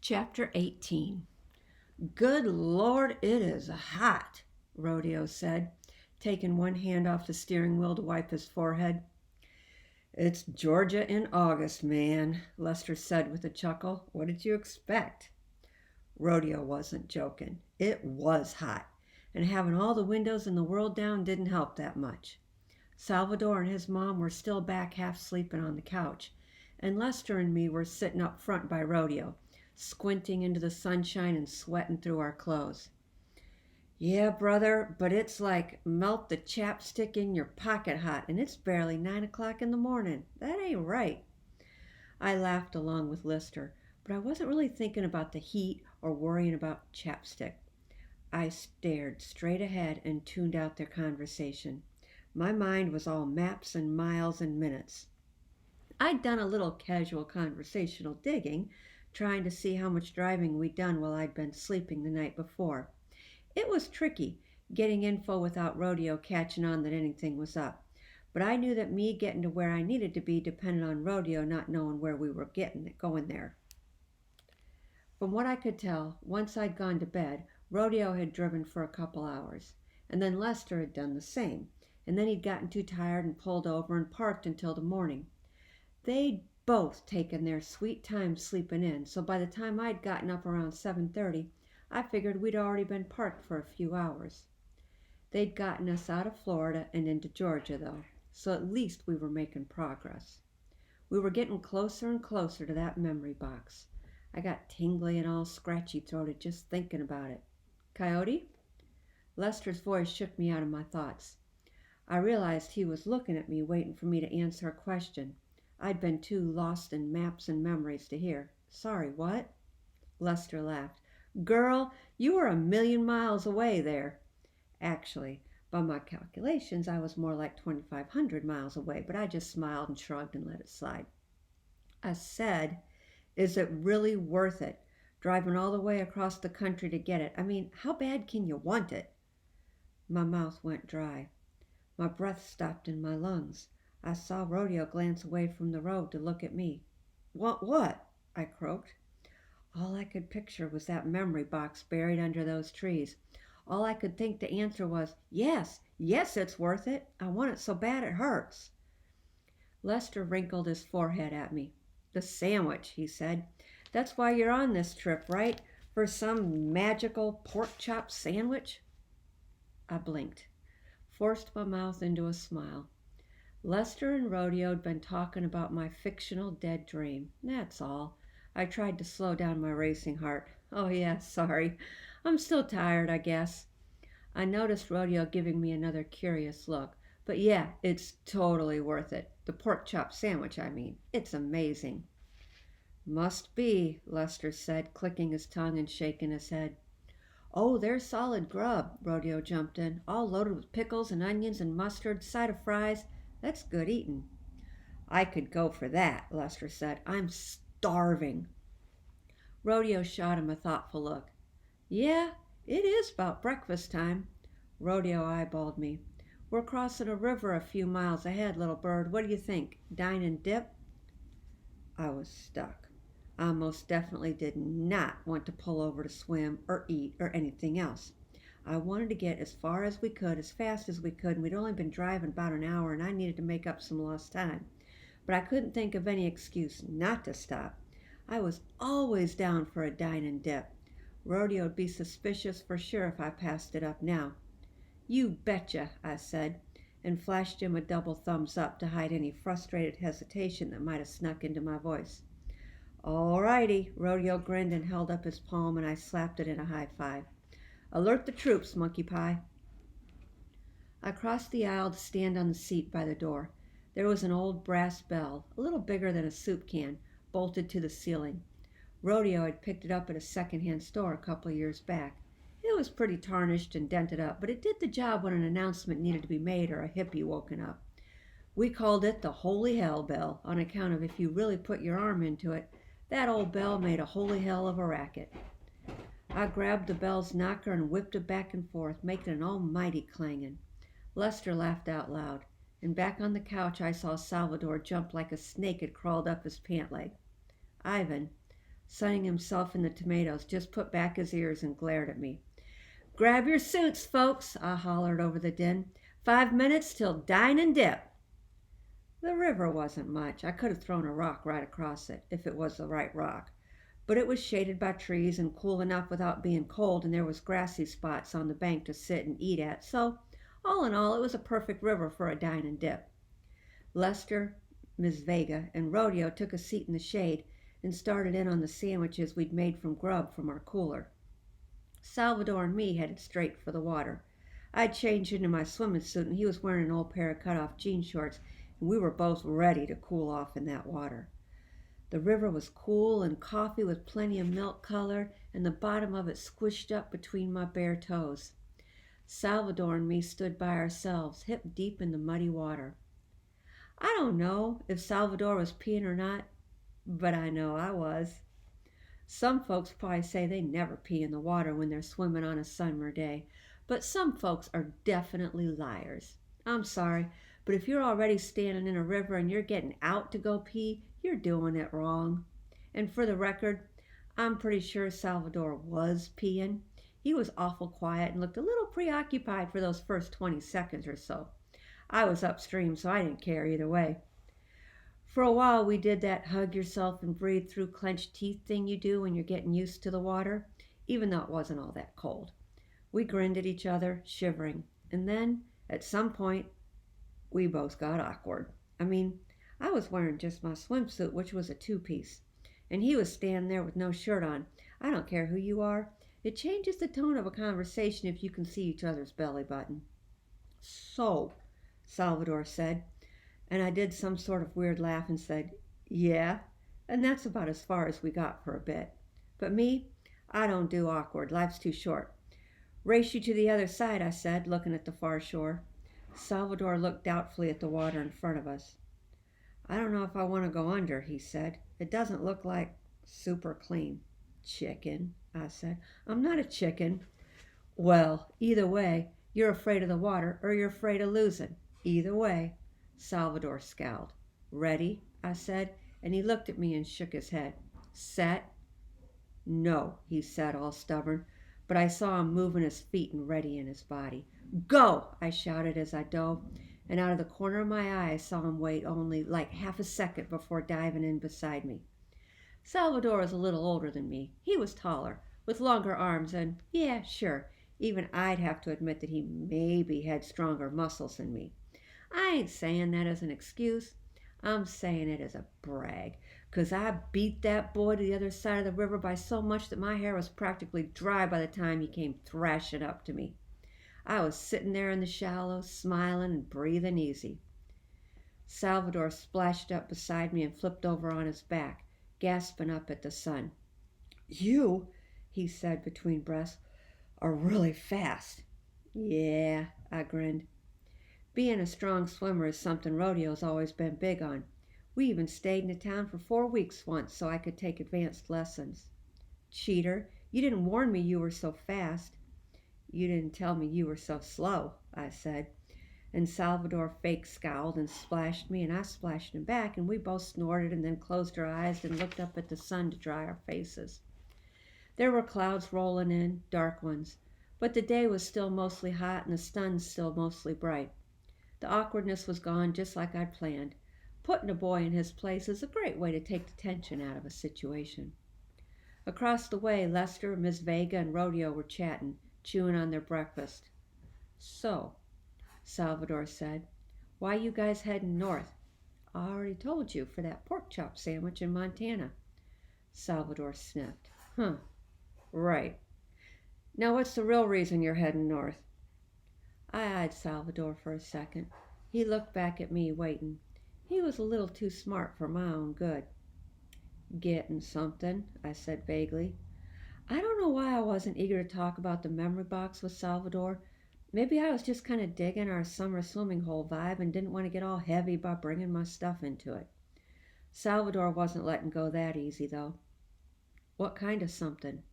Chapter 18. Good Lord, it is hot, Rodeo said, taking one hand off the steering wheel to wipe his forehead. It's Georgia in August, man, Lester said with a chuckle. What did you expect? Rodeo wasn't joking. It was hot, and having all the windows in the world down didn't help that much. Salvador and his mom were still back half sleeping on the couch, and Lester and me were sitting up front by Rodeo, squinting into the sunshine and sweating through our clothes. Yeah, brother, but it's like melt the chapstick in your pocket hot, and it's barely 9 o'clock in the morning. That ain't right. I laughed along with Lister, but I wasn't really thinking about the heat or worrying about chapstick. I stared straight ahead and tuned out their conversation. My mind was all maps and miles and minutes. I'd done a little casual conversational digging, trying to see how much driving we'd done while I'd been sleeping the night before. It was tricky, getting info without Rodeo catching on that anything was up. But I knew that me getting to where I needed to be depended on Rodeo not knowing where we were going there. From what I could tell, once I'd gone to bed, Rodeo had driven for a couple hours, and then Lester had done the same, and then he'd gotten too tired and pulled over and parked until the morning. They'd both taken their sweet time sleeping in, so by the time I'd gotten up around 7:30, I figured we'd already been parked for a few hours. They'd gotten us out of Florida and into Georgia, though, so at least we were making progress. We were getting closer and closer to that memory box. I got tingly and all scratchy-throated just thinking about it. Coyote? Lester's voice shook me out of my thoughts. I realized he was looking at me, waiting for me to answer a question. I'd been too lost in maps and memories to hear. Sorry, what? Lester laughed. Girl, you were 1,000,000 miles away there. Actually, by my calculations, I was more like 2,500 miles away, but I just smiled and shrugged and let it slide. I said, is it really worth it, driving all the way across the country to get it? I mean, how bad can you want it? My mouth went dry. My breath stopped in my lungs. I saw Rodeo glance away from the road to look at me. What? I croaked. All I could picture was that memory box buried under those trees. All I could think to answer was, yes, it's worth it. I want it so bad it hurts. Lester wrinkled his forehead at me. The sandwich, he said. That's why you're on this trip, right? For some magical pork chop sandwich? I blinked, forced my mouth into a smile. Lester and Rodeo had been talking about my fictional dead dream. That's all. I tried to slow down my racing heart. Oh yeah, sorry. I'm still tired, I guess. I noticed Rodeo giving me another curious look. But yeah, it's totally worth it. The pork chop sandwich, I mean. It's amazing. Must be, Lester said, clicking his tongue and shaking his head. Oh, they're solid grub, Rodeo jumped in. All loaded with pickles and onions and mustard, side of fries. That's good eating. I could go for that, Lester said. I'm starving. Rodeo shot him a thoughtful look. Yeah, it is about breakfast time. Rodeo eyeballed me. We're crossing a river a few miles ahead, little bird. What do you think? Dine and dip? I was stuck. I most definitely did not want to pull over to swim or eat or anything else. I wanted to get as far as we could, as fast as we could, and we'd only been driving about an hour, and I needed to make up some lost time. But I couldn't think of any excuse not to stop. I was always down for a dine and dip. Rodeo would be suspicious for sure if I passed it up now. You betcha, I said, and flashed him a double thumbs up to hide any frustrated hesitation that might have snuck into my voice. All righty, Rodeo grinned and held up his palm, and I slapped it in a high five. Alert the troops, Monkey Pie. I crossed the aisle to stand on the seat by the door. There was an old brass bell, a little bigger than a soup can, bolted to the ceiling. Rodeo had picked it up at a second-hand store a couple of years back. It was pretty tarnished and dented up, but it did the job when an announcement needed to be made or a hippie woken up. We called it the Holy Hell Bell, on account of if you really put your arm into it, that old bell made a holy hell of a racket. I grabbed the bell's knocker and whipped it back and forth, making an almighty clanging. Lester laughed out loud, and back on the couch I saw Salvador jump like a snake had crawled up his pant leg. Ivan, sunning himself in the tomatoes, just put back his ears and glared at me. "Grab your suits, folks," I hollered over the din. 5 minutes till dine and dip. The river wasn't much. I could have thrown a rock right across it, if it was the right rock. But it was shaded by trees and cool enough without being cold, and there was grassy spots on the bank to sit and eat at. So, all in all, it was a perfect river for a dine and dip. Lester, Miss Vega, and Rodeo took a seat in the shade and started in on the sandwiches we'd made from grub from our cooler. Salvador and me headed straight for the water. I'd changed into my swimming suit, and he was wearing an old pair of cut-off jean shorts, and we were both ready to cool off in that water. The river was cool and coffee with plenty of milk color, and the bottom of it squished up between my bare toes. Salvador and me stood by ourselves, hip deep in the muddy water. I don't know if Salvador was peeing or not, but I know I was. Some folks probably say they never pee in the water when they're swimming on a summer day, but some folks are definitely liars. I'm sorry, but if you're already standing in a river and you're getting out to go pee, you're doing it wrong. And for the record, I'm pretty sure Salvador was peeing. He was awful quiet and looked a little preoccupied for those first 20 seconds or so. I was upstream, so I didn't care either way. For a while, we did that hug yourself and breathe through clenched teeth thing you do when you're getting used to the water, even though it wasn't all that cold. We grinned at each other, shivering, and then, at some point, we both got awkward. I was wearing just my swimsuit, which was a two-piece, and he was standing there with no shirt on. I don't care who you are. It changes the tone of a conversation if you can see each other's belly button. "So," Salvador said, and I did some sort of weird laugh and said, "Yeah," and that's about as far as we got for a bit. But me, I don't do awkward. Life's too short. "Race you to the other side," I said, looking at the far shore. Salvador looked doubtfully at the water in front of us. "I don't know if I want to go under," he said. "It doesn't look like super clean." "Chicken," I said. "I'm not a chicken." "Well, either way, you're afraid of the water or you're afraid of losing. Either way." Salvador scowled. "Ready?" I said, and he looked at me and shook his head. "Set?" "No," he said, all stubborn, but I saw him moving his feet and readying his body. "Go!" I shouted as I dove, and out of the corner of my eye I saw him wait only like half a second before diving in beside me. Salvador was a little older than me. He was taller, with longer arms, and yeah, sure, even I'd have to admit that he maybe had stronger muscles than me. I ain't saying that as an excuse. I'm saying it as a brag, 'cause I beat that boy to the other side of the river by so much that my hair was practically dry by the time he came thrashing up to me. I was sitting there in the shallows, smiling and breathing easy. Salvador splashed up beside me and flipped over on his back, gasping up at the sun. "You," he said between breaths, "are really fast." "Yeah," I grinned. Being a strong swimmer is something Rodeo's always been big on. We even stayed in the town for 4 weeks once so I could take advanced lessons. "Cheater, you didn't warn me you were so fast." "You didn't tell me you were so slow," I said. And Salvador fake scowled and splashed me, and I splashed him back, and we both snorted and then closed our eyes and looked up at the sun to dry our faces. There were clouds rolling in, dark ones, but the day was still mostly hot and the sun still mostly bright. The awkwardness was gone just like I'd planned. Putting a boy in his place is a great way to take the tension out of a situation. Across the way, Lester, Miss Vega, and Rodeo were chatting, chewing on their breakfast. "So," Salvador said, "why you guys heading north?" "I already told you, for that pork chop sandwich in Montana." Salvador sniffed. "Huh, right. Now what's the real reason you're heading north?" I eyed Salvador for a second. He looked back at me, waiting. He was a little too smart for my own good. "Getting something," I said vaguely. I don't know why I wasn't eager to talk about the memory box with Salvador. Maybe I was just kind of digging our summer swimming hole vibe and didn't want to get all heavy by bringing my stuff into it. Salvador wasn't letting go that easy, though. "What kind of something?"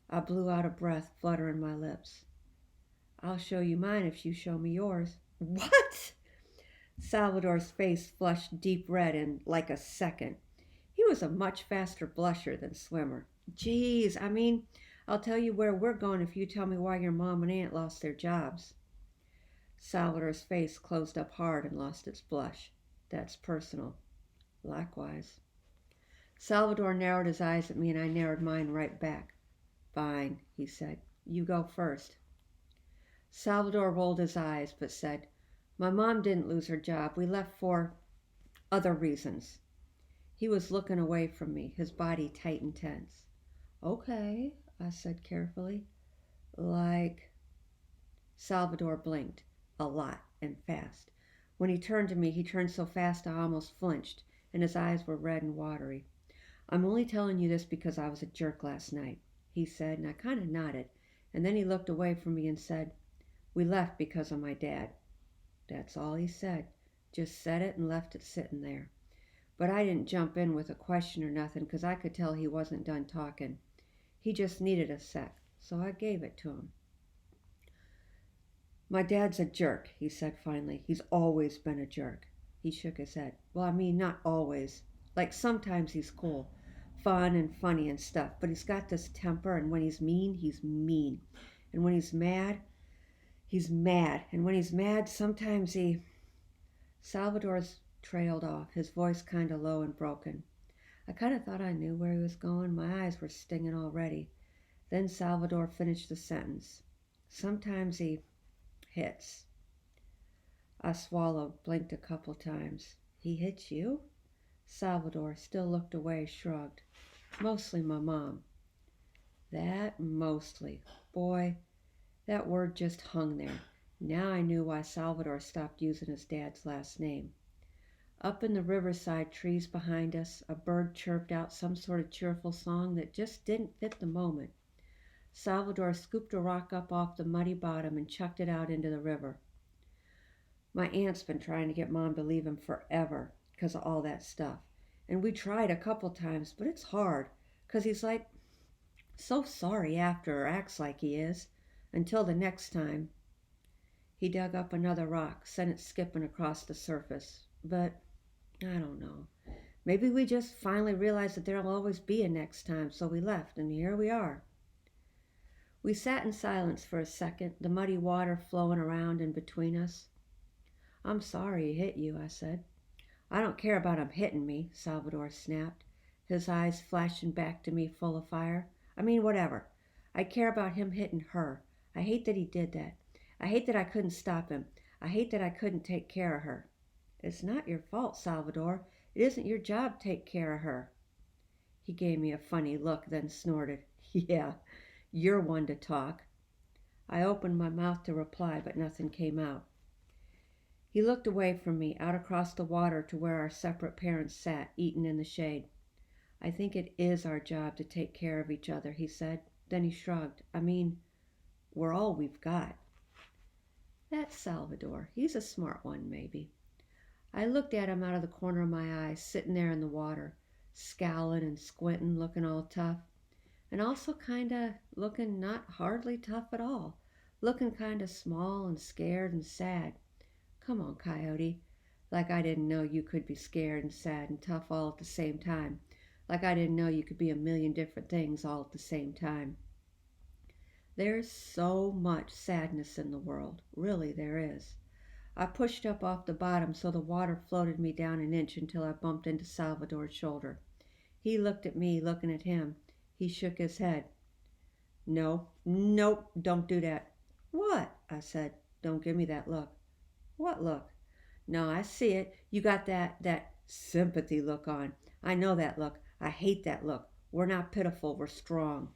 I blew out a breath, fluttering my lips. "I'll show you mine if you show me yours." "What?" Salvador's face flushed deep red in like a second. He was a much faster blusher than swimmer. Geez, I'll tell you where we're going if you tell me why your mom and aunt lost their jobs. Salvador's face closed up hard and lost its blush. That's personal. Likewise. Salvador narrowed his eyes at me and I narrowed mine right back. Fine, he said. You go first. Salvador rolled his eyes but said, My mom didn't lose her job. We left for other reasons. He was looking away from me, his body tight and tense. Okay, I said carefully. Like... Salvador blinked. A lot, and fast. When he turned to me, he turned so fast I almost flinched, and his eyes were red and watery. I'm only telling you this because I was a jerk last night, he said, and I kind of nodded. And then he looked away from me and said, We left because of my dad. That's all he said. Just said it and left it sitting there. But I didn't jump in with a question or nothing because I could tell he wasn't done talking. He just needed a sec, so I gave it to him. My dad's a jerk, he said finally. He's always been a jerk. He shook his head. Well, not always. Like sometimes he's cool, fun and funny and stuff, but he's got this temper, and when he's mean, he's mean. And when he's mad, he's mad. And when he's mad, sometimes he... Salvador's trailed off, his voice kind of low and broken. I kind of thought I knew where he was going. My eyes were stinging already. Then Salvador finished the sentence. Sometimes he hits. I swallowed, blinked a couple times. He hits you? Salvador still looked away, shrugged. Mostly my mom. That mostly. Boy, that word just hung there. Now I knew why Salvador stopped using his dad's last name. Up in the riverside trees behind us, a bird chirped out some sort of cheerful song that just didn't fit the moment. Salvador scooped a rock up off the muddy bottom and chucked it out into the river. My aunt's been trying to get Mom to leave him forever because of all that stuff. And we tried a couple times, but it's hard because he's like so sorry after, or acts like he is, until the next time. He dug up another rock, sent it skipping across the surface. But I don't know. Maybe we just finally realized that there'll always be a next time, so we left, and here we are. We sat in silence for a second, the muddy water flowing around in between us. I'm sorry he hit you, I said. I don't care about him hitting me, Salvador snapped, his eyes flashing back to me full of fire. Whatever. I care about him hitting her. I hate that he did that. I hate that I couldn't stop him. I hate that I couldn't take care of her. It's not your fault, Salvador. It isn't your job to take care of her. He gave me a funny look, then snorted. Yeah, you're one to talk. I opened my mouth to reply, but nothing came out. He looked away from me, out across the water to where our separate parents sat, eating in the shade. I think it is our job to take care of each other, he said. Then he shrugged. We're all we've got. That's Salvador. He's a smart one, maybe. I looked at him out of the corner of my eye, sitting there in the water, scowling and squinting, looking all tough, and also kind of looking not hardly tough at all, looking kind of small and scared and sad. Come on, Coyote. Like I didn't know you could be scared and sad and tough all at the same time. Like I didn't know you could be a million different things all at the same time. There's so much sadness in the world. Really, there is. I pushed up off the bottom so the water floated me down an inch until I bumped into Salvador's shoulder. He looked at me, looking at him. He shook his head. Nope, don't do that. What? I said. Don't give me that look. What look? No, I see it. You got that sympathy look on. I know that look. I hate that look. We're not pitiful, we're strong.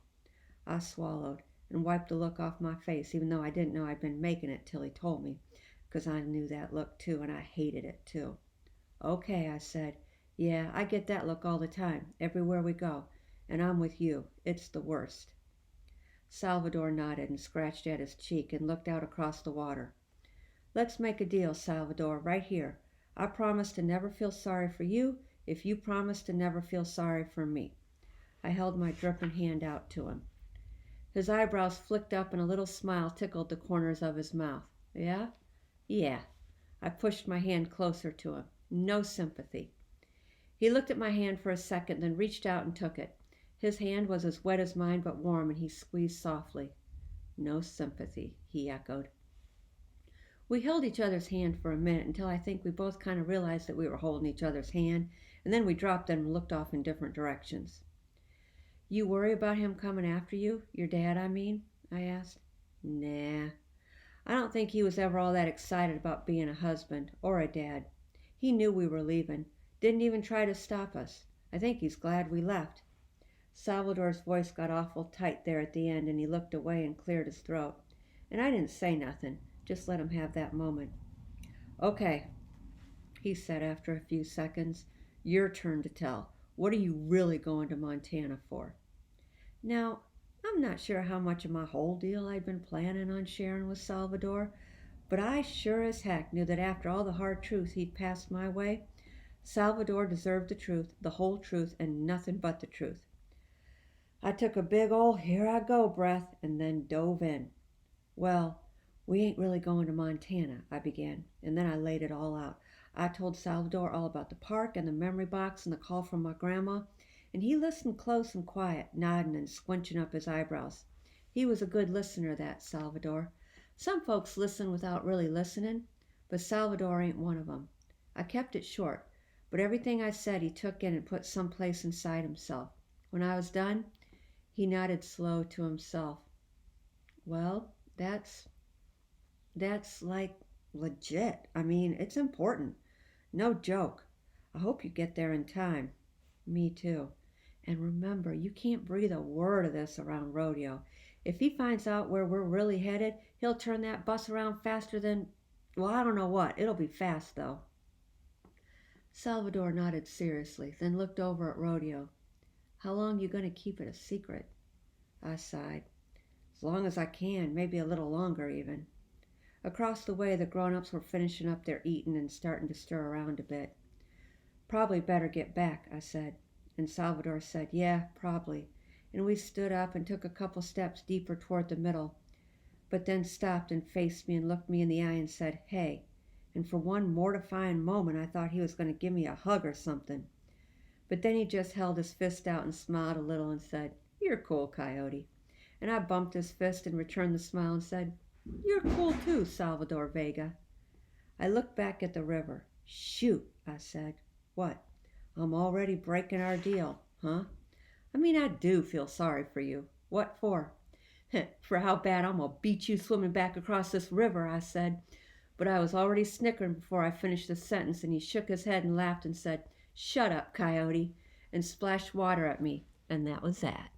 I swallowed and wiped the look off my face, even though I didn't know I'd been making it till he told me, because I knew that look too, and I hated it too. Okay, I said. Yeah, I get that look all the time, everywhere we go, and I'm with you. It's the worst. Salvador nodded and scratched at his cheek and looked out across the water. Let's make a deal, Salvador, right here. I promise to never feel sorry for you if you promise to never feel sorry for me. I held my dripping hand out to him. His eyebrows flicked up and a little smile tickled the corners of his mouth. Yeah? Yeah. I pushed my hand closer to him. No sympathy. He looked at my hand for a second, then reached out and took it. His hand was as wet as mine, but warm, and he squeezed softly. No sympathy, he echoed. We held each other's hand for a minute until I think we both kind of realized that we were holding each other's hand, and then we dropped them and looked off in different directions. You worry about him coming after you? Your dad, I mean? I asked. Nah. I don't think he was ever all that excited about being a husband or a dad. He knew we were leaving. Didn't even try to stop us. I think he's glad we left. Salvador's voice got awful tight there at the end, and he looked away and cleared his throat. And I didn't say nothing, just let him have that moment. Okay, he said after a few seconds. Your turn to tell. What are you really going to Montana for? Now, I'm not sure how much of my whole deal I'd been planning on sharing with Salvador, but I sure as heck knew that after all the hard truth he'd passed my way, Salvador deserved the truth, the whole truth, and nothing but the truth. I took a big ol' here I go breath and then dove in. Well, we ain't really going to Montana, I began, and then I laid it all out. I told Salvador all about the park and the memory box and the call from my grandma, and he listened close and quiet, nodding and squinching up his eyebrows. He was a good listener, that Salvador. Some folks listen without really listening, but Salvador ain't one of them. I kept it short, but everything I said he took in and put someplace inside himself. When I was done, he nodded slow to himself. Well, that's like legit. I mean, it's important. No joke. I hope you get there in time. Me too. And remember, you can't breathe a word of this around Rodeo. If he finds out where we're really headed, he'll turn that bus around faster than, well, I don't know what. It'll be fast, though. Salvador nodded seriously, then looked over at Rodeo. How long you going to keep it a secret? I sighed. As long as I can, maybe a little longer even. Across the way, the grown-ups were finishing up their eating and starting to stir around a bit. Probably better get back, I said. And Salvador said, yeah, probably. And we stood up and took a couple steps deeper toward the middle, but then stopped and faced me and looked me in the eye and said, hey. And for one mortifying moment, I thought he was going to give me a hug or something. But then he just held his fist out and smiled a little and said, you're cool, Coyote. And I bumped his fist and returned the smile and said, you're cool too, Salvador Vega. I looked back at the river. Shoot, I said. What? I'm already breaking our deal, huh? I mean, I do feel sorry for you. What for? For how bad I'm gonna beat you swimming back across this river, I said. But I was already snickering before I finished the sentence, and he shook his head and laughed and said, shut up, Coyote, and splashed water at me, and that was that.